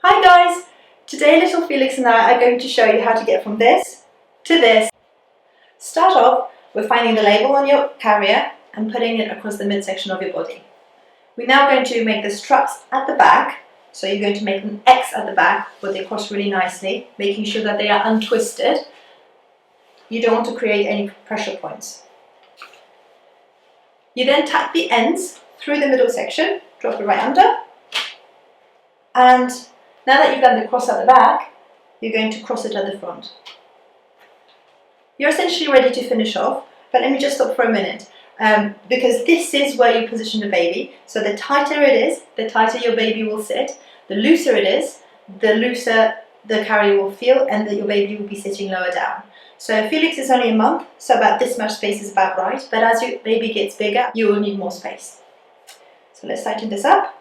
Hi guys! Today little Felix and I are going to show you how to get from this to this. Start off with finding the label on your carrier and putting it across the midsection of your body. We're now going to make the straps at the back, so you're going to make an X at the back where they cross really nicely, making sure that they are untwisted. You don't want to create any pressure points. You then tack the ends through the middle section, drop it right under, and now that you've done the cross at the back, you're going to cross it at the front. You're essentially ready to finish off, but let me just stop for a minute because this is where you position the baby. So the tighter it is, the tighter your baby will sit. The looser it is, the looser the carrier will feel and that your baby will be sitting lower down. So Felix is only a month, so about this much space is about right, but as your baby gets bigger, you will need more space. So let's tighten this up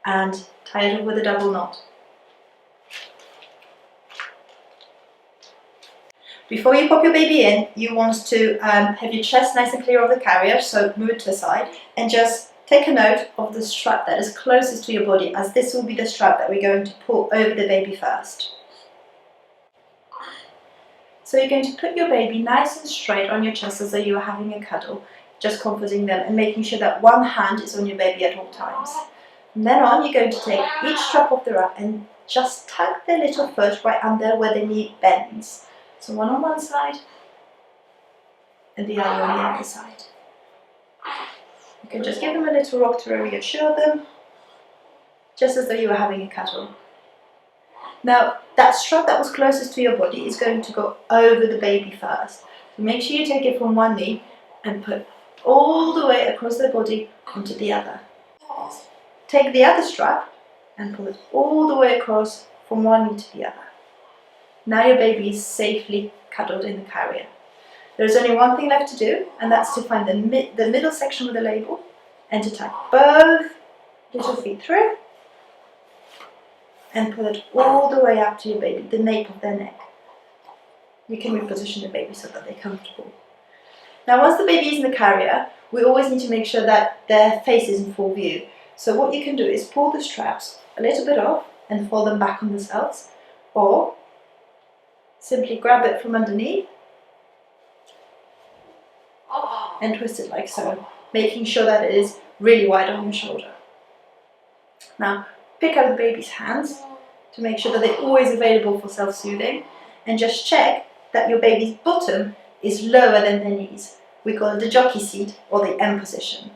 and tie it up with a double knot. Before you pop your baby in, you want to have your chest nice and clear of the carrier, so move it to the side and just take a note of the strap that is closest to your body, as this will be the strap that we're going to pull over the baby first. So you're going to put your baby nice and straight on your chest as though you were having a cuddle, just comforting them and making sure that one hand is on your baby at all times. From then on, you're going to take each strap off the wrap and just tuck the little foot right under where the knee bends. So one on one side and the other on the other side. You can just give them a little rock to reassure them, just as though you were having a cuddle. Now, that strap that was closest to your body is going to go over the baby first. So make sure you take it from one knee and put all the way across the body onto the other. Take the other strap and pull it all the way across from one knee to the other. Now your baby is safely cuddled in the carrier. There's only one thing left to do, and that's to find the middle section with the label and to tuck both little feet through and pull it all the way up to your baby, the nape of their neck. You can reposition the baby so that they're comfortable. Now once the baby is in the carrier, we always need to make sure that their face is in full view. So what you can do is pull the straps a little bit off and fold them back on themselves, or simply grab it from underneath and twist it like so, making sure that it is really wide on your shoulder. Now, pick up the baby's hands to make sure that they're always available for self-soothing, and just check that your baby's bottom is lower than their knees. We call it the jockey seat or the M position.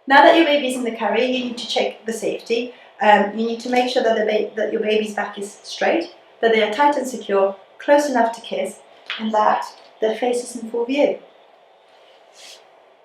Now that your baby's in the carrier, you need to check the safety. You need to make sure that your baby's back is straight, that they are tight and secure, close enough to kiss, and that their face is in full view.